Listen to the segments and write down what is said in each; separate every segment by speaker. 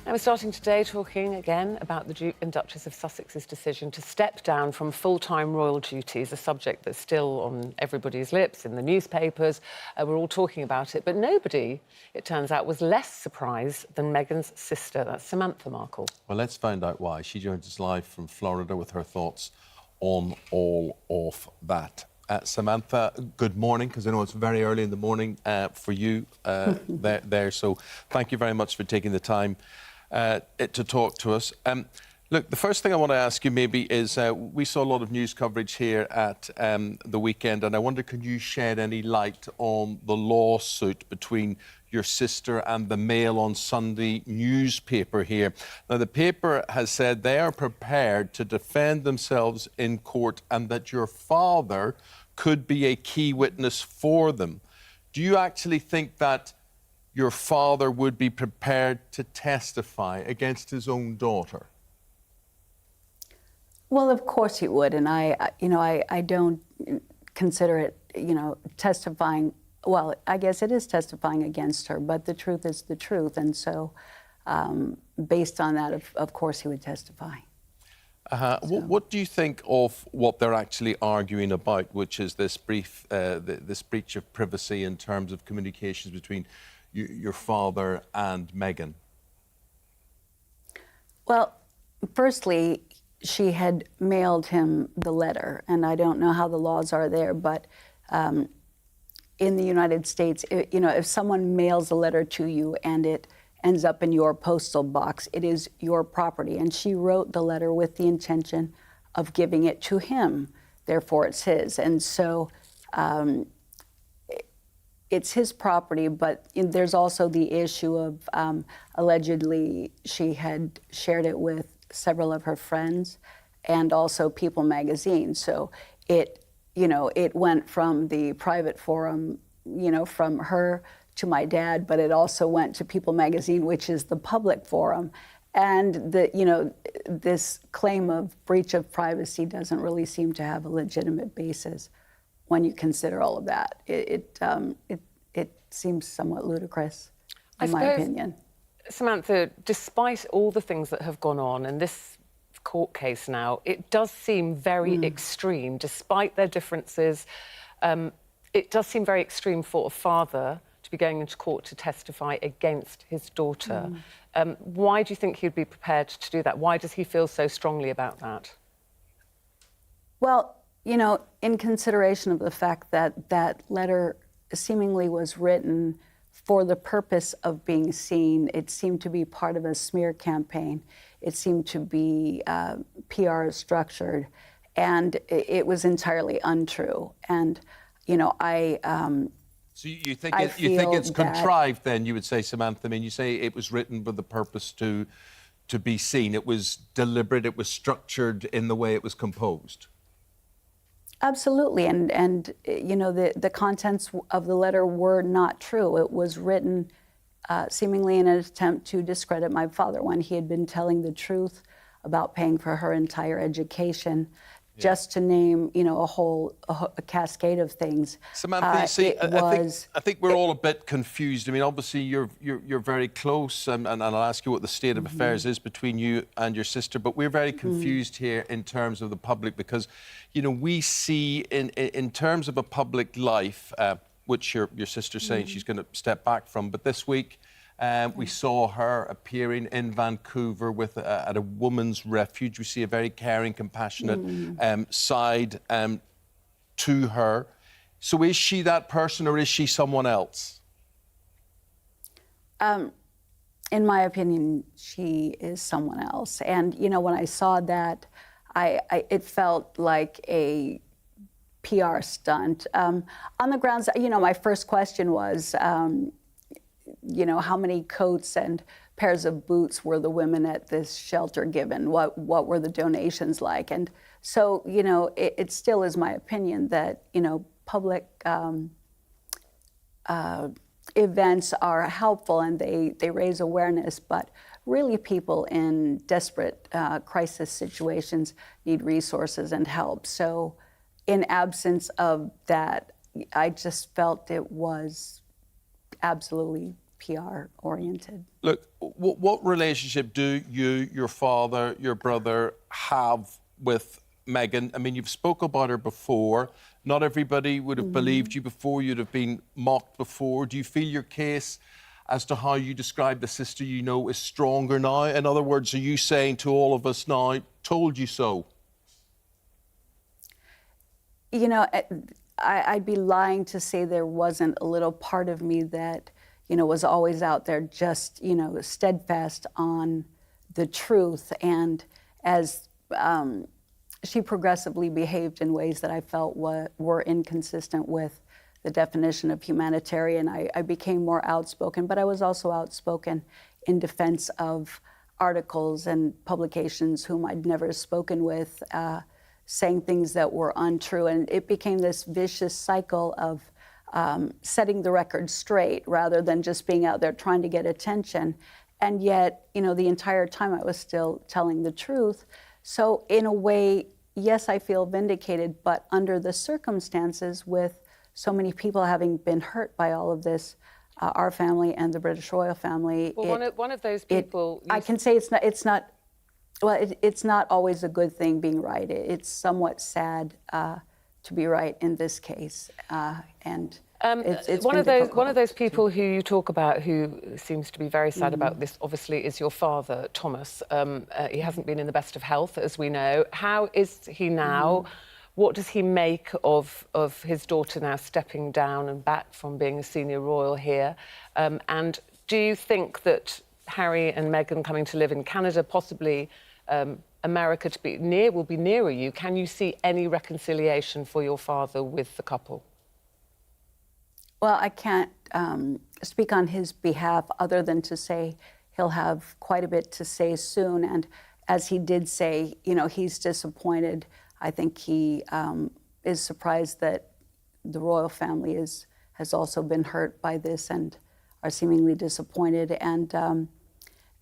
Speaker 1: Now, we're starting today talking again about the Duke and Duchess of Sussex's decision to step down from full-time royal duties, a subject that's still on everybody's lips in the newspapers. We're all talking about it, but nobody, it turns out, was less surprised than Meghan's sister, that's Samantha Markle.
Speaker 2: Well, let's find out why. She joins us live from Florida with her thoughts on all of that. Samantha, good morning, because I know it's very early in the morning for you there. So thank you very much for taking the time to talk to us. Look, the first thing I want to ask you maybe is, we saw a lot of news coverage here at the weekend, and I wonder, can you shed any light on the lawsuit between your sister and the Mail on Sunday newspaper here? Now, the paper has said they are prepared to defend themselves in court and that your father could be a key witness for them. Do you actually think that your father would be prepared to testify against his own daughter?
Speaker 3: Well, of course he would, and I don't consider it, testifying. Well, I guess it is testifying against her, but the truth is the truth, and so based on that, of course, he would testify. So.
Speaker 2: What do you think of what they're actually arguing about, which is this breach of privacy in terms of communications between your father and Meghan? Well,
Speaker 3: firstly, she had mailed him the letter, and I don't know how the laws are there, but in the United States, if someone mails a letter to you and it ends up in your postal box, it is your property. And she wrote the letter with the intention of giving it to him, therefore it's his. And so it's his property, but there's also the issue of allegedly she had shared it with several of her friends and also People magazine. So it went from the private forum, from her to my dad, but it also went to People magazine, which is the public forum. And this claim of breach of privacy doesn't really seem to have a legitimate basis when you consider all of that. It seems somewhat ludicrous, in my opinion.
Speaker 1: Samantha, despite all the things that have gone on in this court case now, it does seem very extreme, despite their differences. It does seem very extreme for a father to be going into court to testify against his daughter. Why do you think he'd be prepared to do that? Why does he feel so strongly about that?
Speaker 3: Well, in consideration of the fact that that letter seemingly was written for the purpose of being seen, it seemed to be part of a smear campaign. It seemed to be PR structured, and it was entirely untrue. And,
Speaker 2: So you think it's contrived then, you would say, Samantha? I mean, you say it was written with the purpose to be seen. It was deliberate, it was structured in the way it was composed.
Speaker 3: Absolutely, and the contents of the letter were not true. It was written seemingly in an attempt to discredit my father when he had been telling the truth about paying for her entire education, just to name, a cascade of things.
Speaker 2: Samantha, you see, I think we're all a bit confused. I mean, obviously you're very close, and I'll ask you what the state of affairs is between you and your sister, but we're very confused here in terms of the public, because, we see in terms of a public life, which your sister's saying she's going to step back from, but this week we saw her appearing in Vancouver at a woman's refuge. We see a very caring, compassionate side to her. So is she that person, or is she someone else?
Speaker 3: In my opinion, she is someone else. And, when I saw that, it felt like a PR stunt. On the grounds, my first question was, how many coats and pairs of boots were the women at this shelter given? What were the donations like? And so, it still is my opinion that, public events are helpful and they raise awareness, but really people in desperate crisis situations need resources and help. So in absence of that, I just felt it was absolutely PR oriented.
Speaker 2: Look, what relationship do you, your father, your brother have with Meghan? I mean, you've spoke about her before. Not everybody would have believed you before. You'd have been mocked before. Do you feel your case as to how you describe the sister you know is stronger now? In other words, are you saying to all of us now, told you so?
Speaker 3: You know, I'd be lying to say there wasn't a little part of me that, you know, was always out there just, you know, steadfast on the truth. And as she progressively behaved in ways that I felt were inconsistent with the definition of humanitarian, I became more outspoken, but I was also outspoken in defense of articles and publications whom I'd never spoken with, saying things that were untrue. And it became this vicious cycle of setting the record straight rather than just being out there trying to get attention. And yet, you know, the entire time I was still telling the truth. So in a way, yes, I feel vindicated, but under the circumstances, with so many people having been hurt by all of this, our family and the British royal family.
Speaker 1: Well, one of those people...
Speaker 3: I can say it's not always a good thing being right. It's somewhat sad to be right in this case, and it's
Speaker 1: one
Speaker 3: been
Speaker 1: of those people who you talk about who seems to be very sad about this, obviously, is your father, Thomas. He hasn't been in the best of health, as we know. How is he now? What does he make of his daughter now stepping down and back from being a senior royal here? And do you think that Harry and Meghan coming to live in Canada, possibly America to be near, will be nearer you? Can you see any reconciliation for your father with the couple?
Speaker 3: Well, I can't speak on his behalf other than to say he'll have quite a bit to say soon. And as he did say, you know, he's disappointed. I think he is surprised that the royal family has also been hurt by this and are seemingly disappointed. And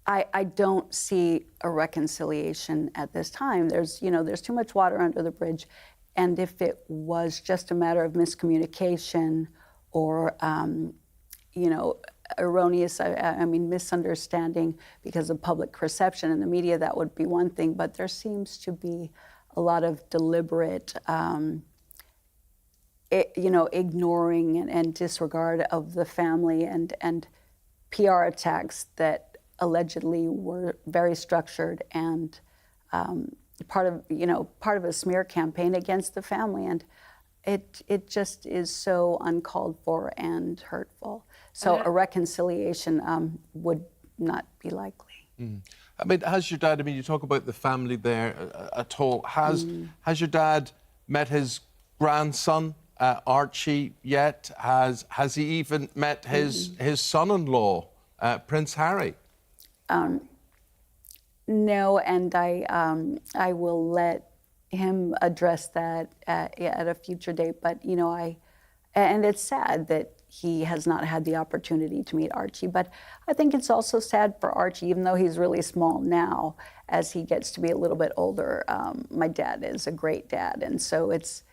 Speaker 3: I don't see a reconciliation at this time. There's too much water under the bridge. And if it was just a matter of miscommunication or, erroneous, misunderstanding because of public perception in the media, that would be one thing. But there seems to be a lot of deliberate, ignoring and disregard of the family and PR attacks that allegedly were very structured and part of a smear campaign against the family. And it just is so uncalled for and hurtful. So a reconciliation would not be likely.
Speaker 2: I mean, has your dad, you talk about the family there at all. Has your dad met his grandson, Archie, yet? Has he even met his son-in-law, Prince Harry?
Speaker 3: No, and I will let him address that at a future date. But, and it's sad that he has not had the opportunity to meet Archie. But I think it's also sad for Archie, even though he's really small now, as he gets to be a little bit older. My dad is a great dad, and so it's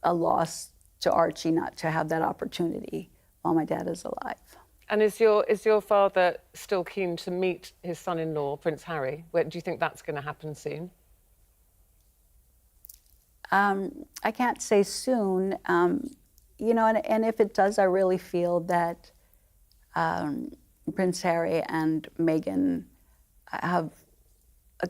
Speaker 3: a loss to Archie not to have that opportunity while my dad is alive.
Speaker 1: And is your father still keen to meet his son-in-law, Prince Harry? Do you think that's going to happen soon?
Speaker 3: I can't say soon. And if it does, I really feel that Prince Harry and Meghan have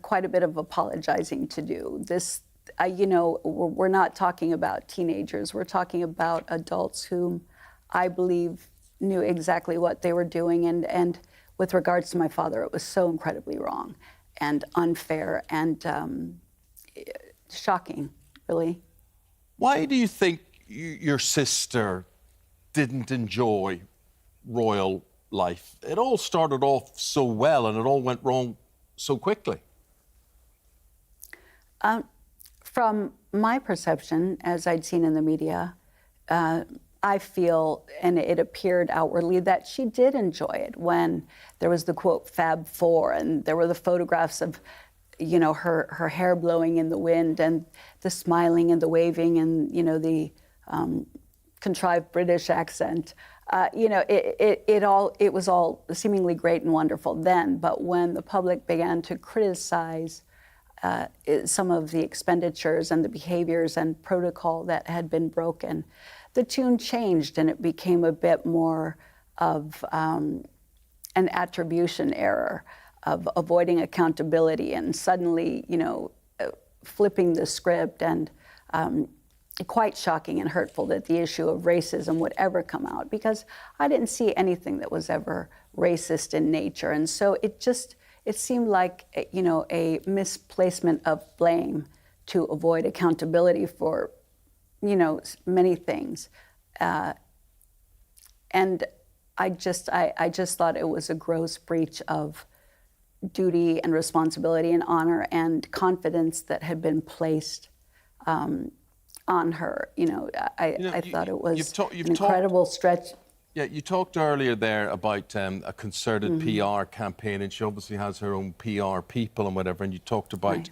Speaker 3: quite a bit of apologizing to do. This, we're not talking about teenagers. We're talking about adults whom I believe knew exactly what they were doing. And with regards to my father, it was so incredibly wrong and unfair and shocking, really.
Speaker 2: Why do you think your sister didn't enjoy royal life? It all started off so well and it all went wrong so quickly.
Speaker 3: From my perception, as I'd seen in the media, I feel, and it appeared outwardly, that she did enjoy it when there was the quote Fab Four and there were the photographs of her hair blowing in the wind and the smiling and the waving and the contrived British accent. it was all seemingly great and wonderful then, but when the public began to criticize some of the expenditures and the behaviors and protocol that had been broken, the tune changed and it became a bit more of an attribution error, of avoiding accountability and suddenly, flipping the script, and quite shocking and hurtful that the issue of racism would ever come out, because I didn't see anything that was ever racist in nature. And so it seemed like, a misplacement of blame to avoid accountability for, many things. And I just thought it was a gross breach of duty and responsibility and honor and confidence that had been placed on her. I thought it was an incredible stretch.
Speaker 2: Yeah, you talked earlier there about a concerted PR campaign, and she obviously has her own PR people and whatever. And you talked about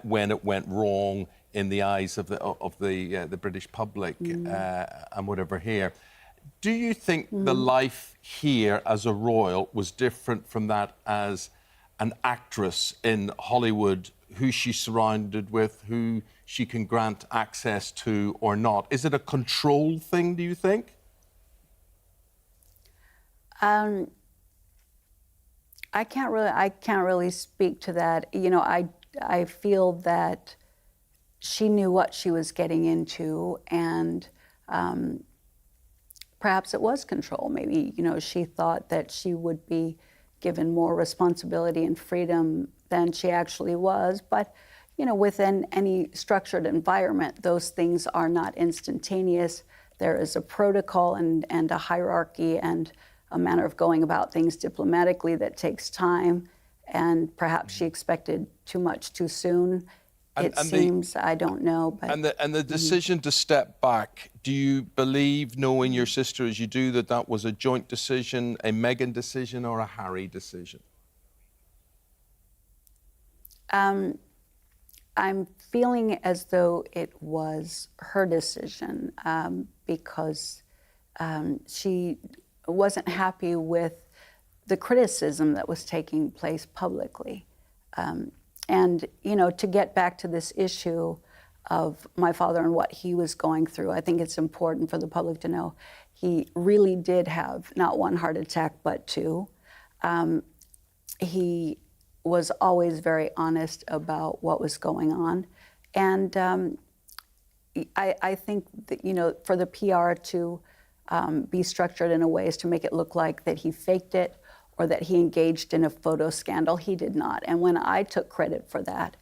Speaker 2: when it went wrong in the eyes of the British public and whatever here. Do you think the life here as a royal was different from that as an actress in Hollywood, who she's surrounded with, who she can grant access to or not? Is it a control thing, do you think?
Speaker 3: I can't really speak to that. I feel that she knew what she was getting into, and perhaps it was control. Maybe, she thought that she would be given more responsibility and freedom than she actually was. But, within any structured environment, those things are not instantaneous. There is a protocol and a hierarchy and a manner of going about things diplomatically that takes time. And perhaps she expected too much too soon. It seems, I don't know. But,
Speaker 2: and the decision to step back, do you believe, knowing your sister as you do, that was a joint decision, a Meghan decision or a Harry decision?
Speaker 3: I'm feeling as though it was her decision because she wasn't happy with the criticism that was taking place publicly. And, to get back to this issue of my father and what he was going through, I think it's important for the public to know he really did have not one heart attack, but two. He was always very honest about what was going on. And I think that, for the PR to be structured in a way as to make it look like that he faked it or that he engaged in a photo scandal, he did not. And when I took credit for that,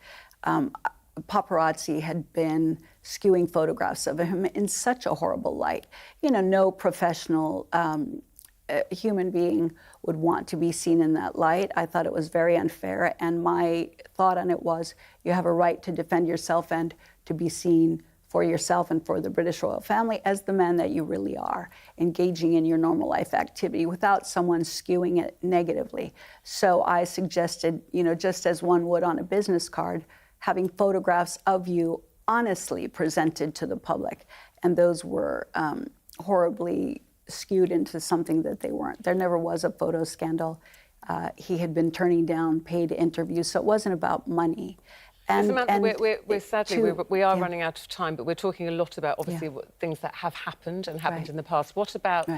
Speaker 3: paparazzi had been skewing photographs of him in such a horrible light. No professional human being would want to be seen in that light. I thought it was very unfair, and my thought on it was, you have a right to defend yourself and to be seen for yourself and for the British royal family as the man that you really are, engaging in your normal life activity without someone skewing it negatively. So I suggested, just as one would on a business card, having photographs of you honestly presented to the public. And those were horribly skewed into something that they weren't. There never was a photo scandal. He had been turning down paid interviews, so it wasn't about money. And,
Speaker 1: Samantha, we're sadly, we are running out of time, but we're talking a lot about, obviously, things that have happened and happened in the past. What about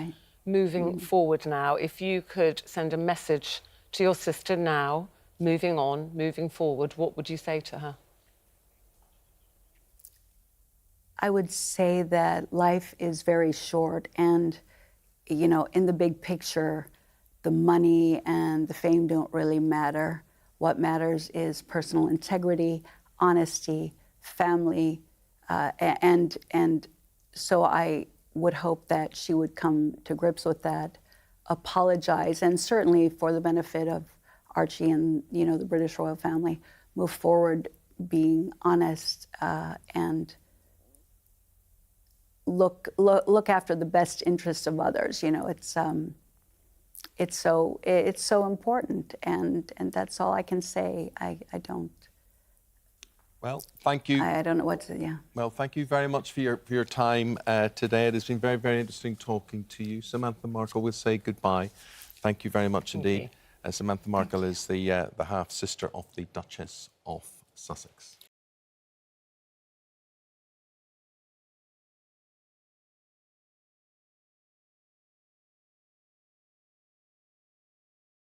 Speaker 1: moving forward now? If you could send a message to your sister now, moving on, moving forward, what would you say to her?
Speaker 3: I would say that life is very short, and, in the big picture, the money and the fame don't really matter. What matters is personal integrity, honesty, family, and so I would hope that she would come to grips with that, apologize, and certainly for the benefit of Archie and the British royal family, move forward being honest and look after the best interests of others. It's so important, and that's all I can say. I don't
Speaker 2: Well, thank you.
Speaker 3: I don't know what to, yeah.
Speaker 2: Well, thank you very much for your time today. It has been very, very interesting talking to you. Samantha Markle, we'll say goodbye. Thank you very much indeed. Samantha Markle is the half-sister of the Duchess of Sussex.